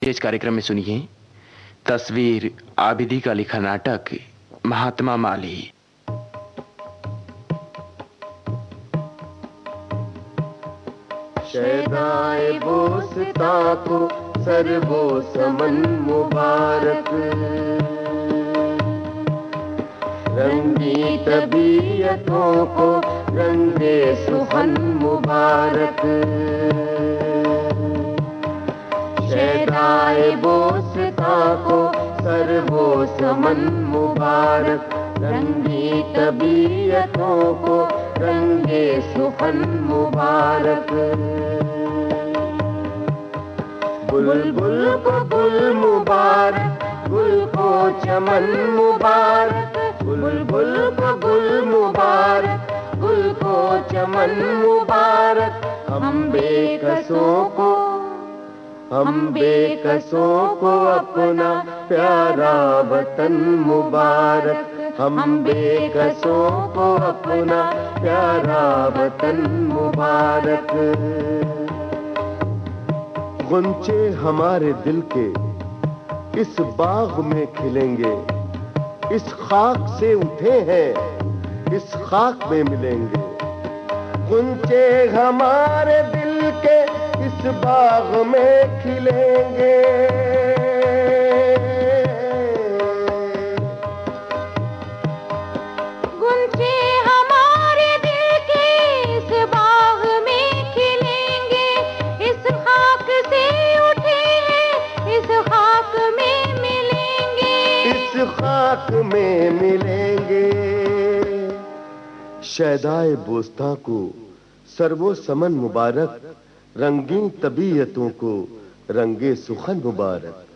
इस कार्यक्रम में सुनिए तस्वीर आबिदी का लिखा नाटक महात्मा माली। शहदाए बोस्ता को सरबो समन मुबारक, रंगी तबीयतों को रंगे सुहन मुबारक। शहदाए बोस्ता को सरबो समन मुबारक, रंगी तबीयतों को रंगे सुहन मुबारक। बुलबुल को गुल मुबारक, गुल को चमन मुबारक। बुलबुल को गुल मुबारक, गुल को चमन मुबारक। हम बेकसों को अपना प्यारा वतन मुबारक। हम बेकसों को अपना प्यारा वतन मुबारक। गुंचे हमारे दिल के इस बाग में खिलेंगे, इस खाक से उठे हैं इस खाक में मिलेंगे। गुंचे हमारे दिल के इस बाग में खिलेंगे, गुंचे हमारे दिल के इस बाग में खिलेंगे। इस खाक से उठे हैं इस खाक में मिलेंगे, इस खाक में मिलेंगे। शहदाए बोस्ता को सरवो समन मुबारक, रंगीन तबीयतों को रंगे सुखन मुबारक।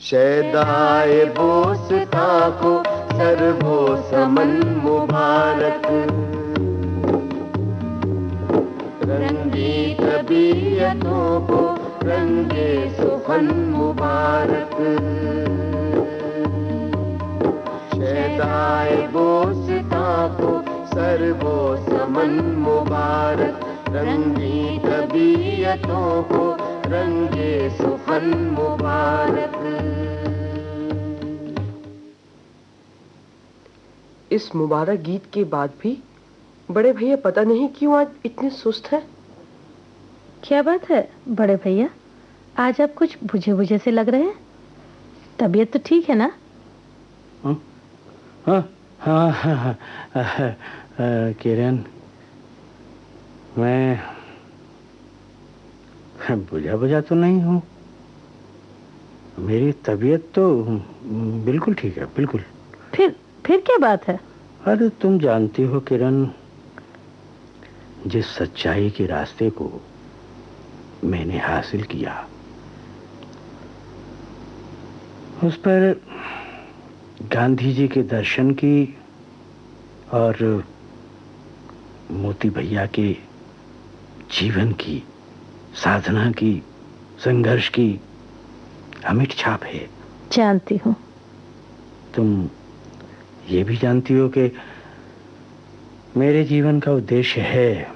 शहदाए बोस्ता को सरवो समन मुबारक, रंगी तबीयतों को रंगे सुखन मुबारक। शहदाए बोस्ता को सरवो समन मुबारक, रंगी तबीयतों को रंगे सुखन मुबारक। इस मुबारक गीत के बाद भी बड़े भैया पता नहीं क्यों आज इतने सुस्त हैं। क्या बात है बड़े भैया, आज आप कुछ बुझे बुझे से लग रहे हैं। तबीयत तो ठीक है ना? हाँ, किरण, मैं बुझा बुझा तो नहीं हूँ। मेरी तबीयत तो बिल्कुल ठीक है, बिल्कुल। फिर क्या बात है? अरे तुम जानती हो किरण, जिस सच्चाई के रास्ते को मैंने हासिल किया उस पर गांधी जी के दर्शन की और मोती भैया के जीवन की, साधना की, संघर्ष की अमिट छाप है। जानती हूँ। तुम ये भी जानती हो कि मेरे जीवन का उद्देश्य है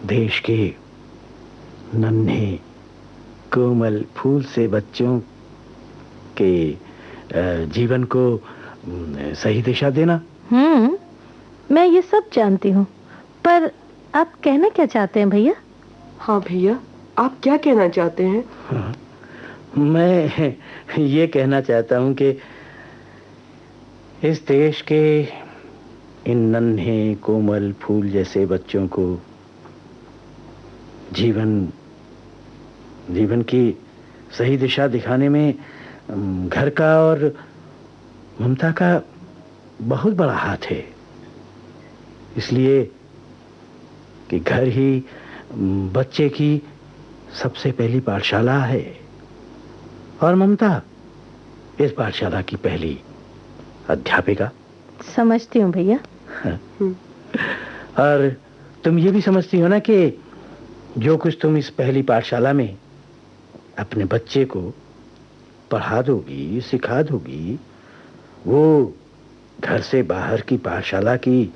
देश के नन्हे कोमल फूल से बच्चों के जीवन को सही दिशा देना। मैं ये सब जानती हूँ, पर आप कहना क्या चाहते हैं भैया? हाँ भैया, आप क्या कहना चाहते हैं? हाँ, मैं ये कहना चाहता हूँ कि इस देश के इन नन्हे कोमल फूल जैसे बच्चों को जीवन की सही दिशा दिखाने में घर का और ममता का बहुत बड़ा हाथ है। इसलिए कि घर ही बच्चे की सबसे पहली पाठशाला है और ममता इस पाठशाला की पहली अध्यापिका। समझती हूँ भैया। और तुम ये भी समझती हो ना कि जो कुछ तुम इस पहली पाठशाला में अपने बच्चे को पढ़ा दोगी, सिखा दोगी, वो घर से बाहर की पाठशाला की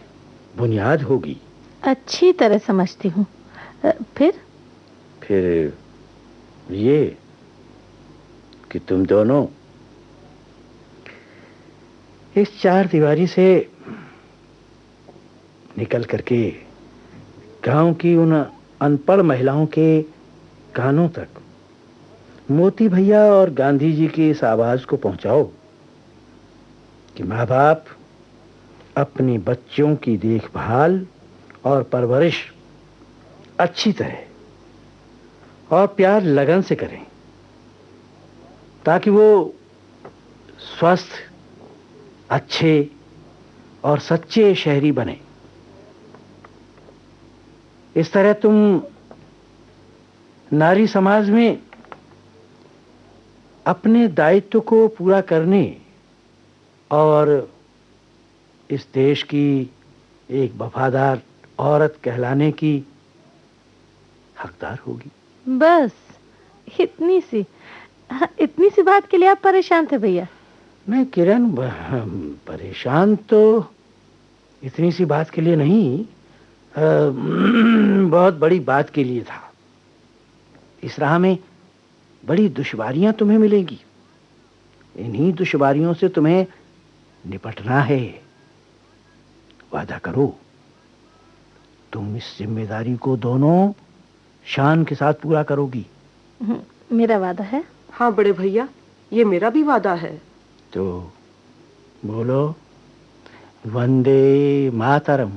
बुनियाद होगी। अच्छी तरह समझती हूँ। फिर ये कि तुम दोनों इस चार दीवारी से निकल करके गांव की उन अनपढ़ महिलाओं के कानों तक मोती भैया और गांधी जी की इस आवाज को पहुंचाओ कि माँ बाप अपनी बच्चों की देखभाल और परवरिश अच्छी तरह और प्यार लगन से करें, ताकि वो स्वस्थ, अच्छे और सच्चे शहरी बने। इस तरह तुम नारी समाज में अपने दायित्व को पूरा करने और इस देश की एक वफादार औरत कहलाने की हकदार होगी। बस इतनी सी बात के लिए आप परेशान थे भैया? नहीं किरण, परेशान तो इतनी सी बात के लिए नहीं, बहुत बड़ी बात के लिए था। इस राह में बड़ी दुश्वारियां तुम्हें मिलेंगी, इन्हीं दुश्वारियों से तुम्हें निपटना है। वादा करो तुम इस जिम्मेदारी को दोनों शान के साथ पूरा करोगी। मेरा वादा है। हाँ बड़े भैया, ये मेरा भी वादा है। तो बोलो, वंदे मातरम।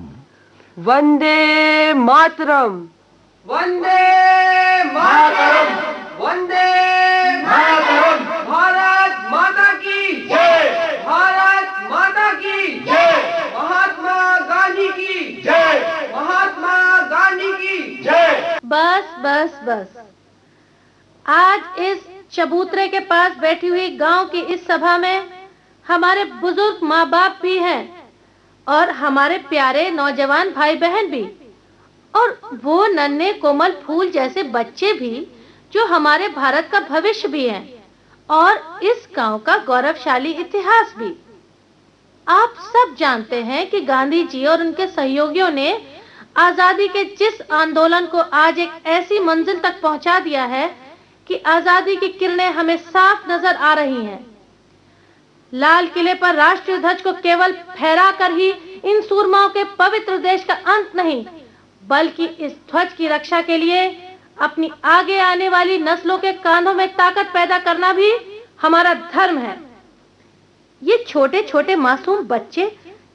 वंदे मातरम। वंदे मातरम। वंदे मातरम। भारत माता की जय। भारत माता की जय। महात्मा गांधी की जय। महात्मा गांधी की जय। बस बस बस, आज इस चबूतरे के पास बैठी हुई गांव की इस सभा में हमारे बुजुर्ग माँ बाप भी हैं और हमारे प्यारे नौजवान भाई बहन भी, और वो नन्हे कोमल फूल जैसे बच्चे भी जो हमारे भारत का भविष्य भी हैं और इस गांव का गौरवशाली इतिहास भी। आप सब जानते हैं कि गांधी जी और उनके सहयोगियों ने आजादी के जिस आंदोलन को आज एक ऐसी मंजिल तक पहुंचा दिया है कि आजादी की किरणें हमें साफ नजर आ रही हैं। लाल किले पर राष्ट्रीय ध्वज को केवल फहराकर ही इन सूरमाओं के पवित्र देश का अंत नहीं, बल्कि इस ध्वज की रक्षा के लिए अपनी आगे आने वाली नस्लों के कांधों में ताकत पैदा करना भी हमारा धर्म है। ये छोटे छोटे मासूम बच्चे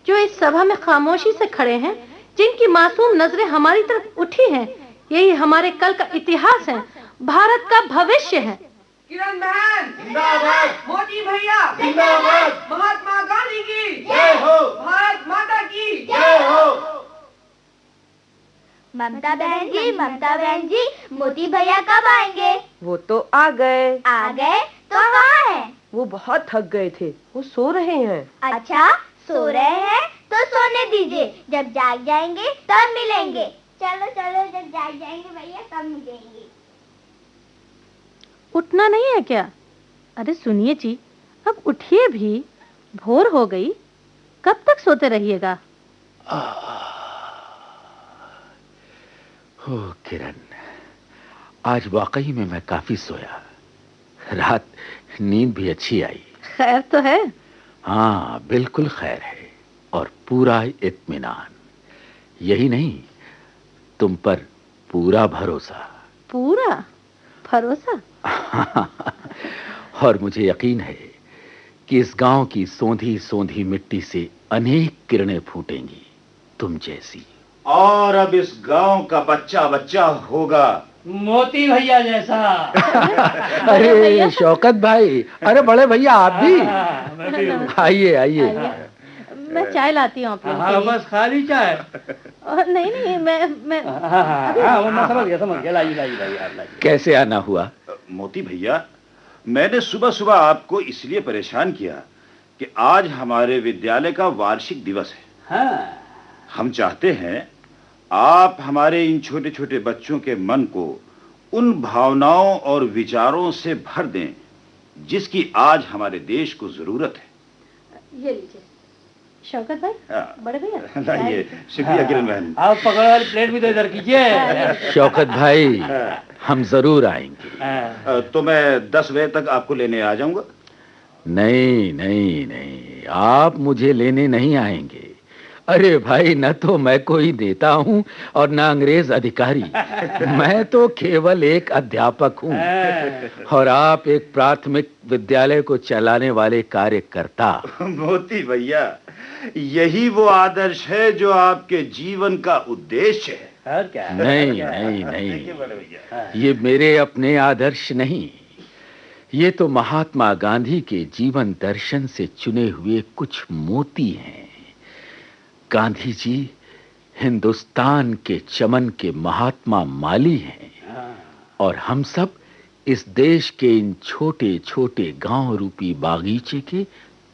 जो इस सभा में खामोशी से खड़े हैं, जिनकी मासूम नजरें हमारी तरफ उठी हैं, यही हमारे कल का इतिहास है, भारत का भविष्य है। किरण बहन जिंदाबाद। मोदी भैया जिंदाबाद। महात्मा गांधी की जय हो। भारत माता की जय हो। ममता बहन जी, मोदी भैया कब आएंगे? वो तो आ गए। आ गए तो कहाँ है? वो बहुत थक गए थे, वो सो रहे हैं। अच्छा, सो रहे हैं तो सोने दीजिए, जब जाग जाएंगे तब मिलेंगे। चलो चलो, जब जाग जाएंगे भैया तब मिलेंगे। उठना नहीं है क्या? अरे सुनिए जी, अब उठिए भी, भोर हो गई, कब तक सोते रहिएगा? हो किरण, आज वाकई में मैं काफी सोया, रात नींद भी अच्छी आई। खैर तो है? हाँ बिल्कुल खैर है, और पूरा इत्मीनान। यही नहीं, तुम पर पूरा भरोसा। पूरा भरोसा? और मुझे यकीन है कि इस गांव की सोंधी सोंधी मिट्टी से अनेक किरणें फूटेंगी तुम जैसी। और अब इस गांव का बच्चा बच्चा होगा मोती भैया जैसा। अरे शौकत भाई, अरे बड़े भैया आप भी आइए आइए। मैं चाय लाती हूँ आप लोगों के लिए। बस खाली चाय? नहीं, मैं मैं समझ गया। लाइए। कैसे आना हुआ? मोती भैया, मैंने सुबह सुबह आपको इसलिए परेशान किया कि आज हमारे विद्यालय का वार्षिक दिवस है। हाँ। हम चाहते हैं आप हमारे इन छोटे छोटे बच्चों के मन को उन भावनाओं और विचारों से भर दें जिसकी आज हमारे देश को जरूरत है। ये लीजिए। शौकत भाई, हाँ। बड़े भैया लाइए, शुक्रिया किरण बहन। आप पकड़ वाली प्लेट भी तो इधर कीजिए। शौकत भाई, हम जरूर आएंगे। तो मैं 10 बजे तक आपको लेने आ जाऊंगा। नहीं नहीं नहीं, आप मुझे लेने नहीं आएंगे। अरे भाई, न तो मैं कोई नेता हूं और न अंग्रेज अधिकारी। मैं तो केवल एक अध्यापक हूं और आप एक प्राथमिक विद्यालय को चलाने वाले कार्यकर्ता। मोती भैया, यही वो आदर्श है जो आपके जीवन का उद्देश्य है। और क्या? नहीं नहीं नहीं, देखिए बड़े भैया, ये मेरे अपने आदर्श नहीं, ये तो महात्मा गांधी के जीवन दर्शन से चुने हुए कुछ मोती हैं। गांधी जी हिंदुस्तान के चमन के महात्मा माली हैं और हम सब इस देश के इन छोटे छोटे गांव रूपी बागीचे के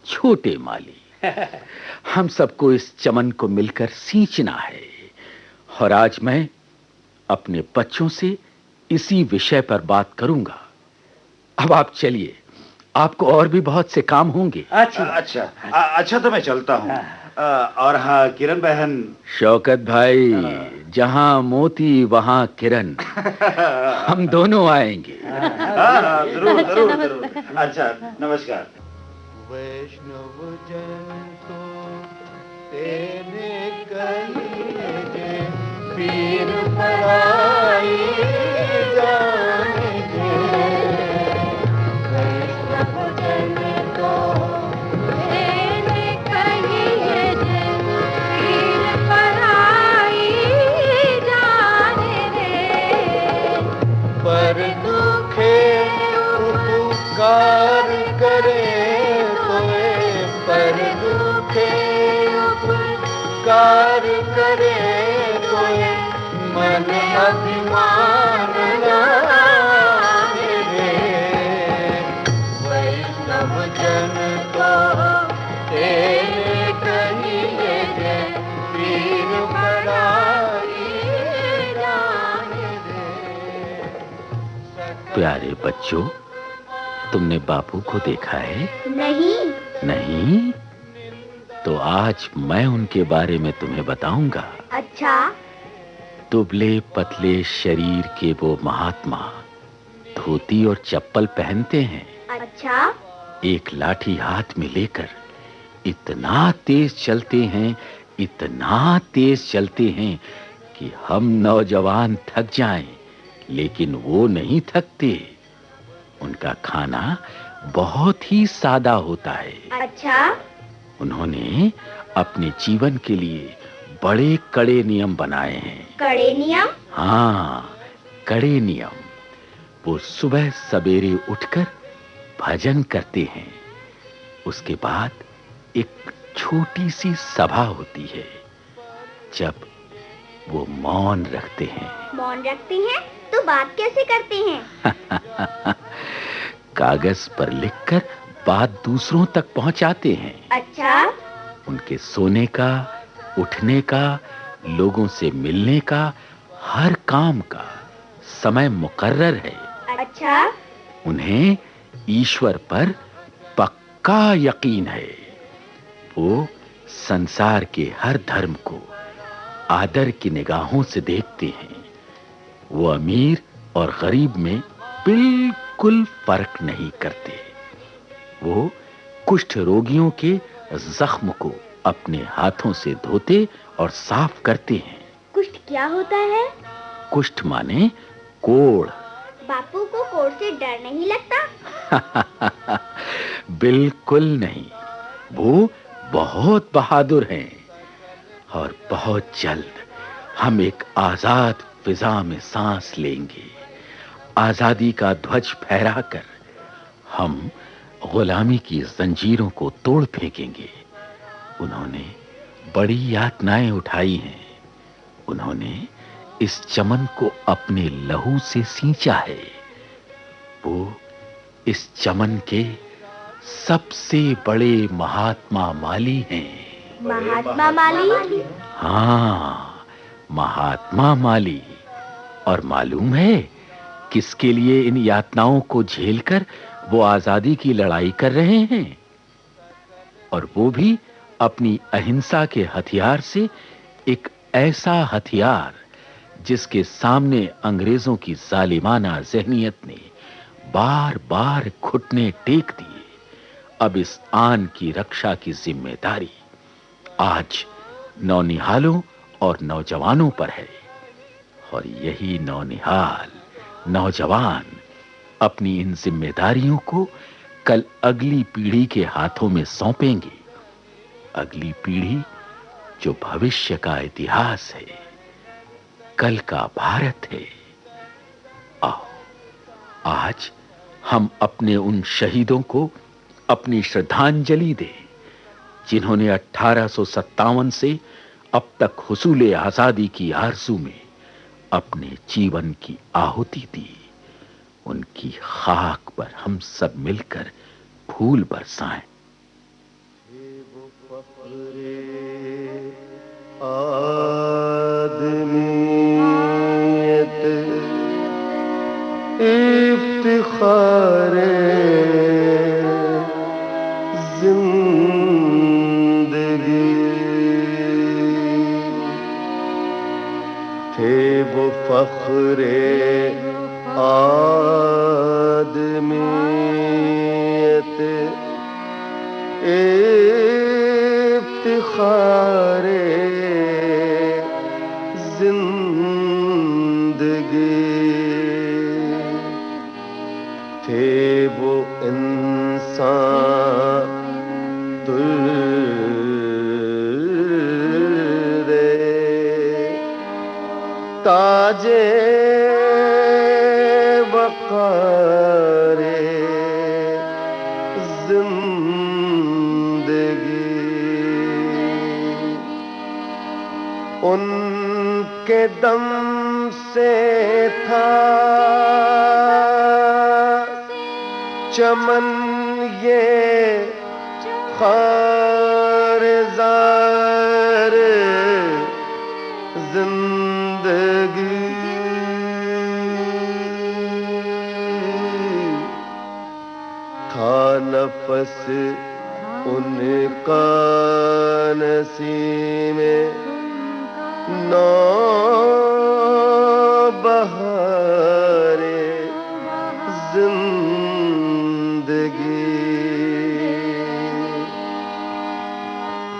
छोटे माली। हम सबको इस चमन को मिलकर सींचना है। और आज मैं अपने बच्चों से इसी विषय पर बात करूंगा। अब आप चलिए, आपको और भी बहुत से काम होंगे। अच्छा तो मैं चलता हूँ। और हाँ किरण बहन। शौकत भाई, जहाँ मोती वहाँ किरण। हम दोनों आएंगे। जरूर जरूर जरूर। अच्छा, नमस्कार। वैष्णव जन तो तेने कहिए जे पीर पराई जाने जे। वैष्णव जन तो तेने कहिए जे पीर पराई जाने रे। पर दुखे उपकार करे पर दुखे उपकार करे कोई मन अभिमान रे। वैष्णव जन तो तेरे कहिए जे पीर पराई जाने रे। प्यारे बच्चों, तुमने बापू को देखा है? नहीं। नहीं? तो आज मैं उनके बारे में तुम्हें बताऊंगा। अच्छा। दुबले पतले शरीर के वो महात्मा धोती और चप्पल पहनते हैं। अच्छा। एक लाठी हाथ में लेकर इतना तेज चलते हैं, इतना तेज चलते हैं कि हम नौजवान थक जाएं, लेकिन वो नहीं थकते। उनका खाना बहुत ही सादा होता है। अच्छा। उन्होंने अपने जीवन के लिए बड़े कड़े नियम बनाए हैं। कड़े नियम? हाँ, कड़े नियम। वो सुबह सवेरे उठकर भजन करते हैं। उसके बाद एक छोटी सी सभा होती है, जब वो मौन रखते हैं। मौन रखते हैं तो बात कैसे करते हैं? कागज पर लिखकर बात दूसरों तक पहुंचाते हैं। अच्छा। उनके सोने का, उठने का, लोगों से मिलने का, हर काम का समय मुकर्रर है। अच्छा। उन्हें ईश्वर पर पक्का यकीन है। वो संसार के हर धर्म को आदर की निगाहों से देखते हैं। वो अमीर और गरीब में बिल्कुल फर्क नहीं करते। वो कुष्ठ रोगियों के जख्म को अपने हाथों से धोते और साफ करते हैं। कुष्ठ क्या होता है? कुष्ठ माने कोढ़। बापू को कोढ़ से डर नहीं लगता? बिल्कुल नहीं। वो बहुत बहादुर हैं और बहुत जल्द हम एक आजाद फिजा में सांस लेंगे। आजादी का ध्वज फहराकर हम गुलामी की जंजीरों को तोड़ फेंकेंगे। उन्होंने बड़ी यातनाएं उठाई हैं। उन्होंने इस चमन को अपने लहू से सींचा है। वो इस चमन के सबसे बड़े महात्मा माली हैं। महात्मा माली? हाँ, महात्मा माली। और मालूम है किसके लिए इन यातनाओं को झेलकर वो आजादी की लड़ाई कर रहे हैं? और वो भी अपनी अहिंसा के हथियार से एक ऐसा हथियार जिसके सामने अंग्रेजों की जालिमाना ज़हनियत ने बार-बार घुटने टेक दिए, अब इस आन की रक्षा की जिम्मेदारी आज नौनिहालों और नौजवानों पर है। और यही नौनिहाल, नौजवान अपनी इन जिम्मेदारियों को कल अगली पीढ़ी के हाथों में सौंपेंगे। अगली पीढ़ी जो भविष्य का इतिहास है, कल का भारत है। आओ, आज हम अपने उन शहीदों को अपनी श्रद्धांजलि दें, जिन्होंने 1857 से अब तक हुसूल आजादी की आरज़ू में अपने जीवन की आहुति दी। उनकी खाक पर हम सब मिलकर फूल बरसाएं। आदमियत इफ्तिखारे जिंदगी थे वो फख्रे आदमियत इफ्तिखारे जिंदगी थे वो इंसान तुर्रे ताजे वक़ारे जिंदगी उनके दम से था चमन ये खारज़ार जिंदगी था नफस उनका नसीमे नौ बहारे जिंदगी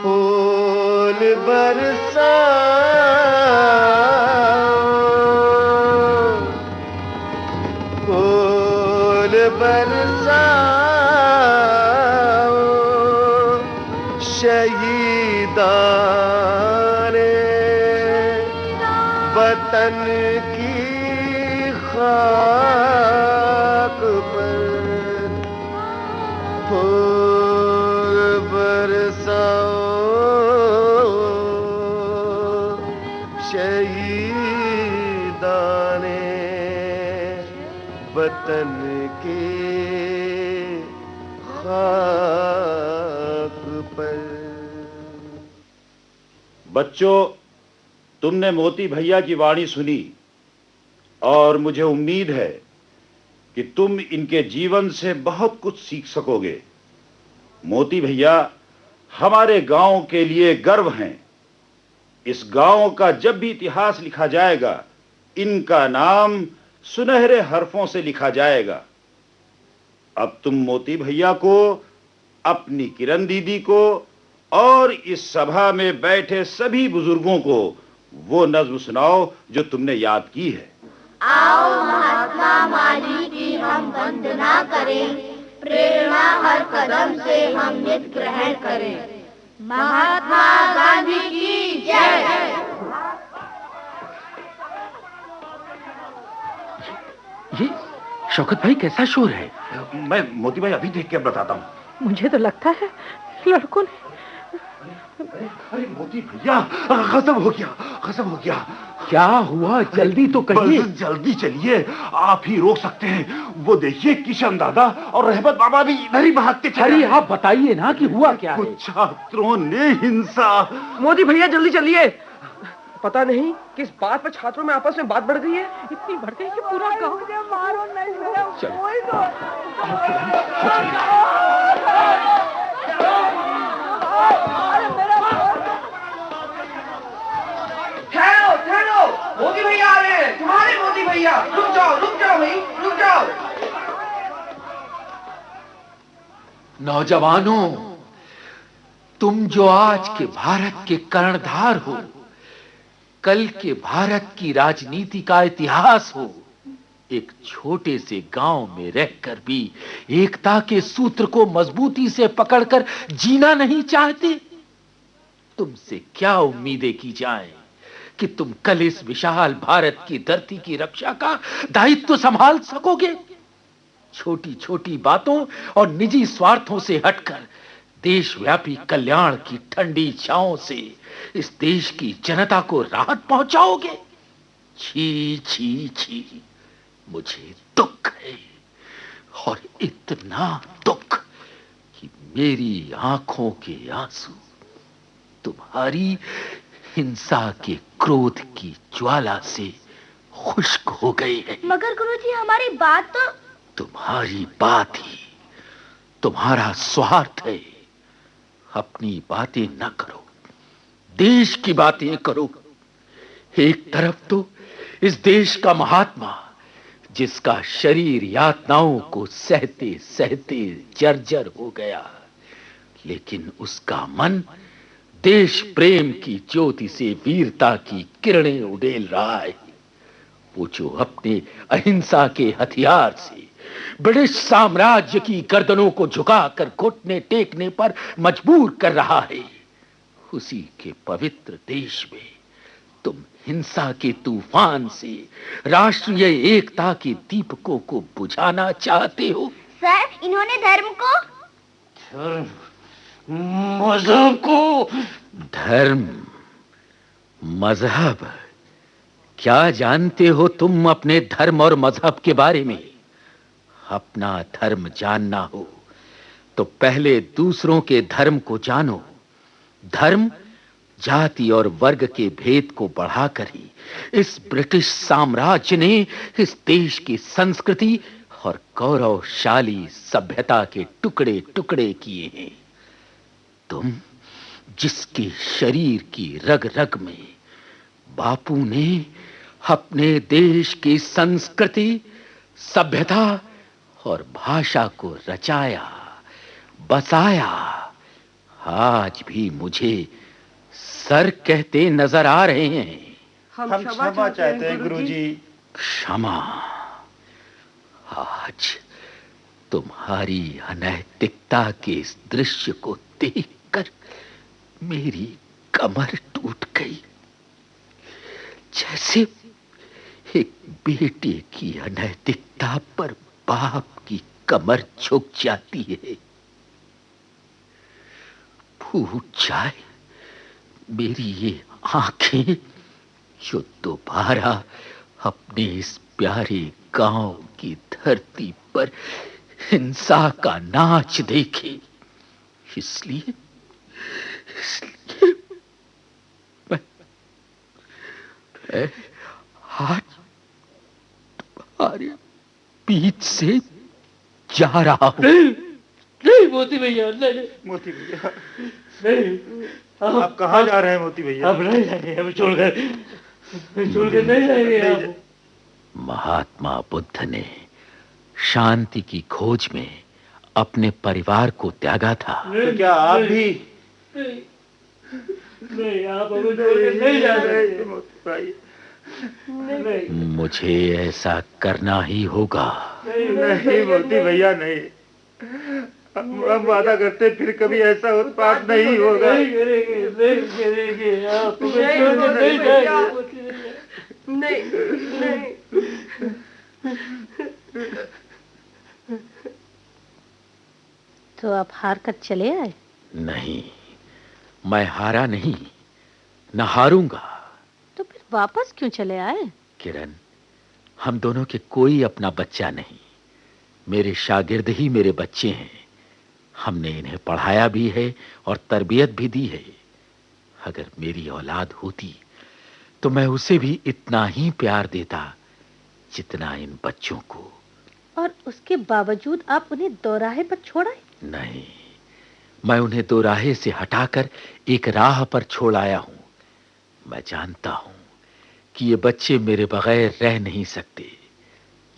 फूल बरसाओ फूल बरसाओ शहीदाने वतन की खाक पर फूल बरसाओ शहीदाने वतन की खाक पर। बच्चों, तुमने मोती भैया की वाणी सुनी और मुझे उम्मीद है कि तुम इनके जीवन से बहुत कुछ सीख सकोगे। मोती भैया हमारे गांव के लिए गर्व हैं। इस गांव का जब भी इतिहास लिखा जाएगा, इनका नाम सुनहरे हरफों से लिखा जाएगा। अब तुम मोती भैया को, अपनी किरण दीदी को और इस सभा में बैठे सभी बुजुर्गों को वो नज्म सुनाओ जो तुमने याद की है। आओ महात्मा माली की हम वंदना करें, प्रेरणा हर कदम से हम नित ग्रहण करें। महात्मा गांधी की जय। ये शौकत भाई कैसा शोर है? मैं मोती भाई अभी देख के बताता हूँ। मुझे तो लगता है लड़कों ने। अरे मोती भैया, गजब हो गया, गजब हो गया। क्या हुआ? जल्दी तो कहिए। बस जल्दी चलिए, आप ही रोक सकते हैं। वो देखिए, किशन दादा और रहमत बाबा भी इधर ही भागते चले। अरे आप बताइए ना कि हुआ क्या है? कुछ छात्रों ने हिंसा। मोदी भैया जल्दी चलिए। पता नहीं किस बात पर छात्रों में आपस में बात बढ़ गई है। इतनी बढ़ गई कि पूरा गांव मारो नहीं। भैया, रुक जाओ भाई, रुक जाओ। नौजवानों, तुम जो आज के भारत के कर्णधार हो, कल के भारत की राजनीति का इतिहास हो, एक छोटे से गांव में रहकर भी एकता के सूत्र को मजबूती से पकड़कर जीना नहीं चाहते। तुमसे क्या उम्मीदें की जाएं कि तुम कल इस विशाल भारत की धरती की रक्षा का दायित्व संभाल सकोगे? छोटी छोटी बातों और निजी स्वार्थों से हटकर देशव्यापी कल्याण की ठंडी छांव से इस देश की जनता को राहत पहुंचाओगे? छी छी छी, मुझे दुख है, और इतना दुख कि मेरी आंखों के आंसू तुम्हारी हिंसा के क्रोध की ज्वाला से खुश्क हो गए हैं। मगर गुरुजी, हमारी बात तो... तुम्हारी बात ही तुम्हारा स्वार्थ है। अपनी बातें न करो, देश की बातें करो। एक तरफ तो इस देश का महात्मा, जिसका शरीर यातनाओं को सहते सहते जर्जर हो गया, लेकिन उसका मन देश प्रेम की ज्योति से वीरता की किरणें उड़ेल रहा है। वो जो अपने अहिंसा के हथियार से ब्रिटिश साम्राज्य की गर्दनों को झुकाकर घुटने टेकने पर मजबूर कर रहा है, उसी के पवित्र देश में तुम हिंसा के तूफान से राष्ट्रीय एकता के दीपकों को बुझाना चाहते हो। सर, इन्होंने धर्म को... मजहब को... धर्म मजहब, क्या जानते हो तुम अपने धर्म और मजहब के बारे में? अपना धर्म जानना हो तो पहले दूसरों के धर्म को जानो। धर्म जाति और वर्ग के भेद को बढ़ाकर ही इस ब्रिटिश साम्राज्य ने इस देश की संस्कृति और गौरवशाली सभ्यता के टुकड़े टुकड़े किए हैं। तुम, जिसके शरीर की रग रग में बापू ने अपने देश की संस्कृति, सभ्यता और भाषा को रचाया बसाया, आज भी मुझे सर कहते नजर आ रहे हैं। हम क्षमा चाहते हैं गुरुजी। क्षमा? आज तुम्हारी अनैतिकता के इस दृश्य को देखकर मेरी कमर टूट गई, जैसे एक बेटे की अनैतिकता पर बाप की कमर झुक जाती है। फूट जाए मेरी ये आंखें जो दोबारा अपने इस प्यारे गांव की धरती पर हिंसा का नाच देखे। इसलिए मैं आज तुम्हारे बीच से जा रहा हूं। नहीं मोती भैया, नहीं मोती भैया, नहीं। आप कहाँ जा रहे हैं मोती भैया? अब नहीं जाएंगे, अब छोड़कर नहीं जाएंगे। महात्मा बुद्ध ने शांति की खोज में अपने परिवार को त्यागा था। तो क्या आप भी? नहीं, आप हमें छोड़कर नहीं जा रहे मोती भाई। मुझे ऐसा करना ही होगा। नहीं मोती भैया, नहीं। हम वादा करते फिर कभी ऐसा उत्पात नहीं होगा। नहीं करेंगे, आप हमें छोड़कर नहीं जाएंगे। नहीं। तो आप हार कर चले आए? नहीं, मैं हारा नहीं, न हारूंगा। तो फिर वापस क्यों चले आए? किरण, हम दोनों के कोई अपना बच्चा नहीं। मेरे शागिर्द ही मेरे बच्चे हैं। हमने इन्हें पढ़ाया भी है और तरबियत भी दी है। अगर मेरी औलाद होती तो मैं उसे भी इतना ही प्यार देता जितना इन बच्चों को। और उसके बावजूद आप उन्हें दोराहे पर छोड़ आए? नहीं, मैं उन्हें दोराहे से हटाकर एक राह पर छोड़ आया हूं। मैं जानता हूं कि ये बच्चे मेरे बगैर रह नहीं सकते।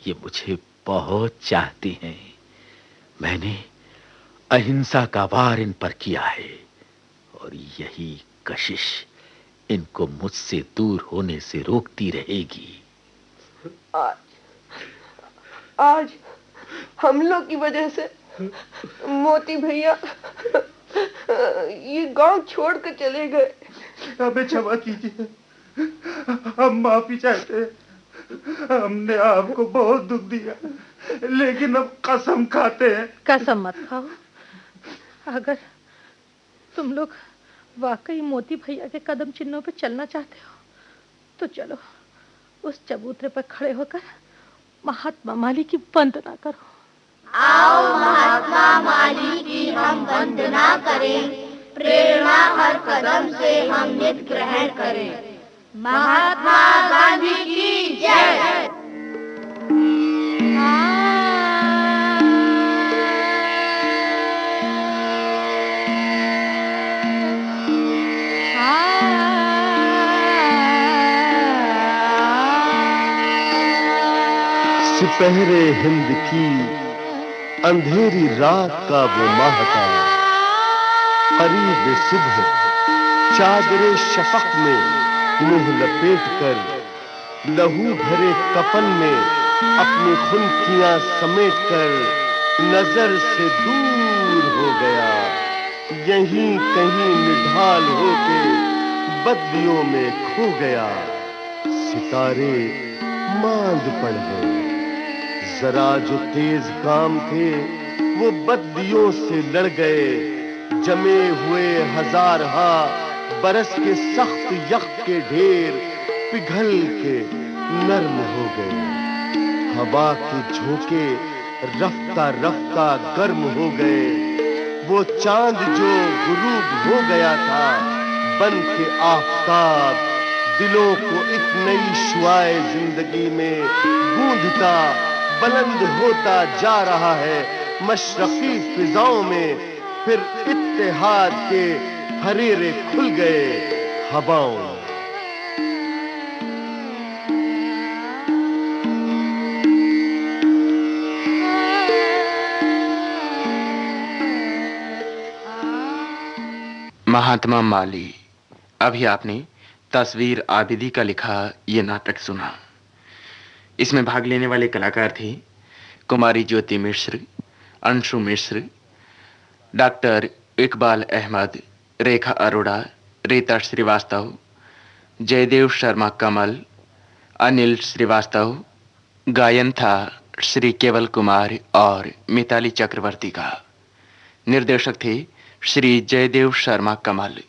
ये मुझे बहुत चाहती हैं। मैंने अहिंसा का वार इन पर किया है और यही कशिश इनको मुझसे दूर होने से रोकती रहेगी। आज हम लोग की वजह से मोती भैया ये गांव छोड़ कर चले गए। हमें क्षमा कीजिए, हम माफी चाहते हैं। हमने आपको बहुत दुख दिया, लेकिन अब कसम खाते हैं। कसम मत खाओ। अगर तुम लोग वाकई मोती भैया के कदम चिन्हों पे चलना चाहते हो तो चलो उस चबूतरे पर खड़े होकर महात्मा माली की वंदना करो। आओ महात्मा माली की हम वंदना करें, प्रेरणा हर कदम से हम नित ग्रहण करें। महात्मा गांधी की जय। सिपहरे हिंद की अंधेरी रात का वो महता, करीब सुबह चादरे शफक में मुंह लपेट कर, लहू भरे कफन में अपनी खुनकियां समेट कर नजर से दूर हो गया। यहीं कहीं निढाल होके बदलियों में खो गया। सितारे मांद पड़ गए। जरा जो तेज काम थे वो बदलियों से लड़ गए। जमे हुए हजारहा बरस के सख्त यख के ढेर पिघल के नर्म हो गए। हवा के झोंके रफ्ता रफ्ता गर्म हो गए। वो चांद जो गुरूब हो गया था बन के आफताब, दिलों को एक नई शुआए जिंदगी में गूंजता बुलंद होता जा रहा है मशरकी फिजाओं में। फिर इत्तेहाद के फरेरे खुल गए हवाओं में। महात्मा माली। अभी आपने तस्वीर आबिदी का लिखा ये नाटक सुना। इसमें भाग लेने वाले कलाकार थे कुमारी ज्योति मिश्र, अंशु मिश्र, डॉक्टर इकबाल अहमद, रेखा अरोड़ा, रीता श्रीवास्तव, जयदेव शर्मा कमल, अनिल श्रीवास्तव। गायन था श्री केवल कुमार और मिताली चक्रवर्ती का। निर्देशक थे श्री जयदेव शर्मा कमल।